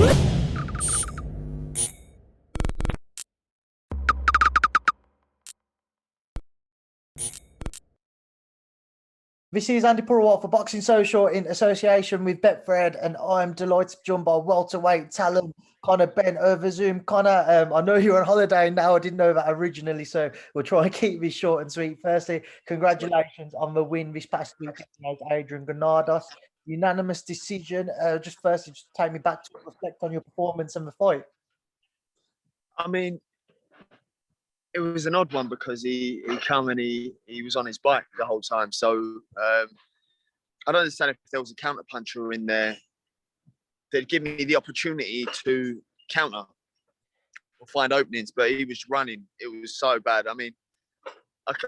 This is Andi Purewal for Boxing Social in association with Betfred, and I'm delighted to be joined by welterweight talent Conor Benn over Zoom. Conor, I know you're on holiday now. I didn't know that originally, so we'll try and keep this short and sweet. Firstly, congratulations on the win this past week against Adrian Granados. Unanimous decision. Just firstly, just take me back to reflect on your performance and the fight. I mean, it was an odd one because he came and he was on his bike the whole time. So I don't understand if there was a counter puncher in there. They'd give me the opportunity to counter or find openings, but he was running. It was so bad. I mean,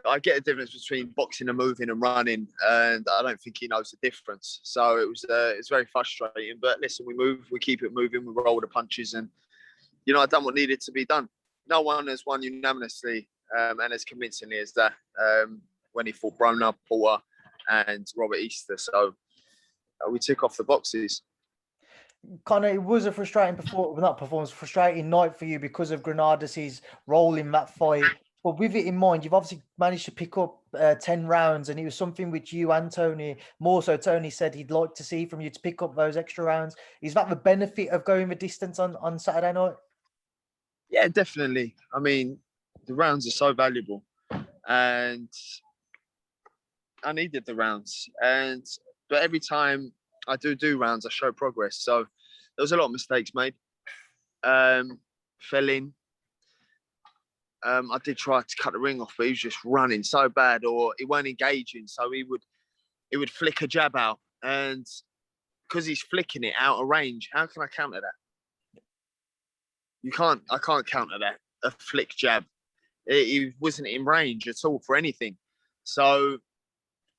I get a difference between boxing and moving and running, and I don't think he knows the difference. So it's very frustrating. But listen, we move, we keep it moving, we roll the punches, and I done what needed to be done. No one has won unanimously and as convincingly as that when he fought Broner, Porter, and Robert Easter. So we took off the boxes. Conor, it was a frustrating frustrating night for you because of Granados' role in that fight. But with it in mind, you've obviously managed to pick up 10 rounds, and it was something which you and Tony, more so Tony, said he'd like to see from you to pick up those extra rounds. Is that the benefit of going the distance on Saturday night? Yeah, definitely. I mean, the rounds are so valuable, and I needed the rounds. But every time I do rounds, I show progress. So there was a lot of mistakes made. Fell in. I did try to cut the ring off, but he was just running so bad, or he weren't engaging. So he would flick a jab out, and because he's flicking it out of range, how can I counter that? I can't counter that. A flick jab. He wasn't in range at all for anything. So,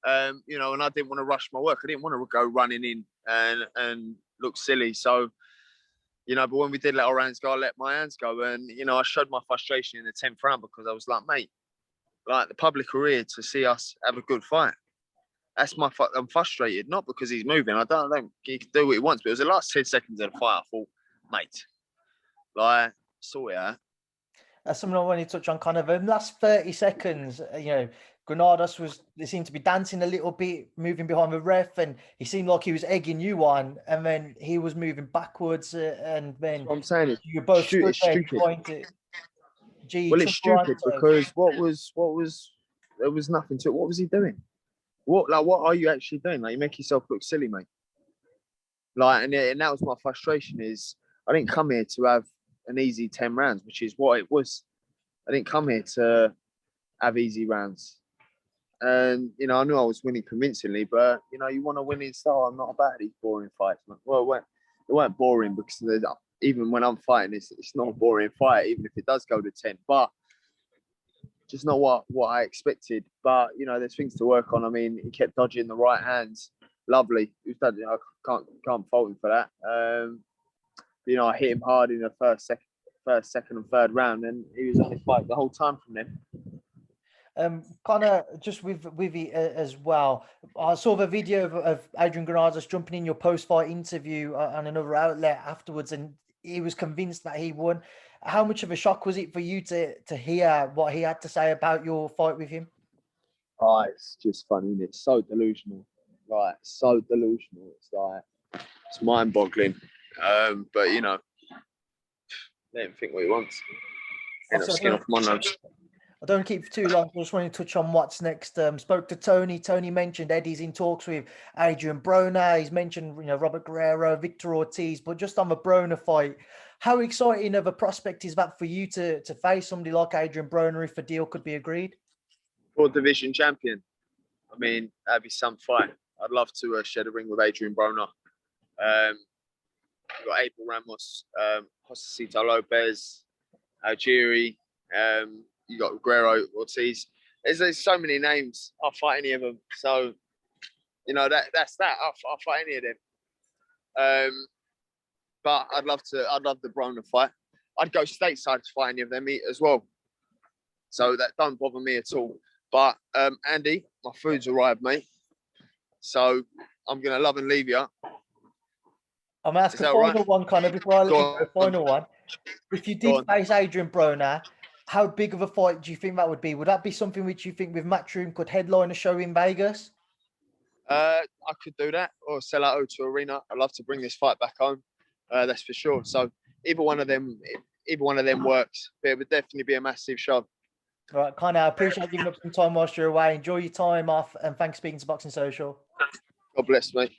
and I didn't want to rush my work. I didn't want to go running in and look silly. So, but when we did let our hands go, I let my hands go. And, I showed my frustration in the 10th round because I was like, mate, like the public are here to see us have a good fight. I'm frustrated, not because he's moving. I don't he can do what he wants, but it was the last 10 seconds of the fight. I thought, mate, like, sort it out. That's something I wanted to touch on. Kind of in the last 30 seconds, Granados they seemed to be dancing a little bit, moving behind the ref, and he seemed like he was egging you on, and then he was moving backwards, and then what I'm saying is you both stood there stupid. trying to. Well, it's stupid because there was nothing to it. What was he doing? What are you actually doing? Like, you make yourself look silly, mate. Like, and that was my frustration. Is I didn't come here to have an easy 10 rounds, which is what it was. I didn't come here to have easy rounds. And, I knew I was winning convincingly, but, you want a winning style. I'm not about these boring fights, man. Well, it weren't boring because even when I'm fighting, it's not a boring fight, even if it does go to 10. But just not what I expected. But, there's things to work on. I mean, he kept dodging the right hands. Lovely. I can't fault him for that. I hit him hard in the first, second, and third round, and he was on his bike the whole time from then. Conor, just with it as well, I saw the video of Adrian Granados jumping in your post-fight interview on another outlet afterwards, and he was convinced that he won. How much of a shock was it for you to hear what he had to say about your fight with him? Oh, it's just funny. It's so delusional. Like, so delusional. It's mind-boggling. But let him think what he wants. Ain't no skin off my nose. I don't keep too long. I just want to touch on what's next. Spoke to Tony. Tony mentioned Eddie's in talks with Adrien Broner. He's mentioned Robert Guerrero, Victor Ortiz. But just on the Broner fight, how exciting of a prospect is that for you to face somebody like Adrien Broner if a deal could be agreed? World division champion. I mean, that'd be some fight. I'd love to share the ring with Adrien Broner. You've got Abel Ramos, Josecito Lopez, Algieri, you got Guerrero, Ortiz. There's so many names. I'll fight any of them. So, that's that. I'll fight any of them. But I'd love the Broner fight. I'd go stateside to fight any of them as well. So that don't bother me at all. But Andi, my food's arrived, mate. So I'm gonna love and leave you. I'm going to ask a final one, Conor, before I let you go. The final one. If you did face Adrien Broner, how big of a fight do you think that would be? Would that be something which you think with Matchroom could headline a show in Vegas? I could do that, or sell out O2 Arena. I'd love to bring this fight back home. That's for sure. So either one of them works. But it would definitely be a massive show. All right, Conor, I appreciate giving up some time whilst you're away. Enjoy your time off, and thanks for speaking to Boxing Social. God bless, mate.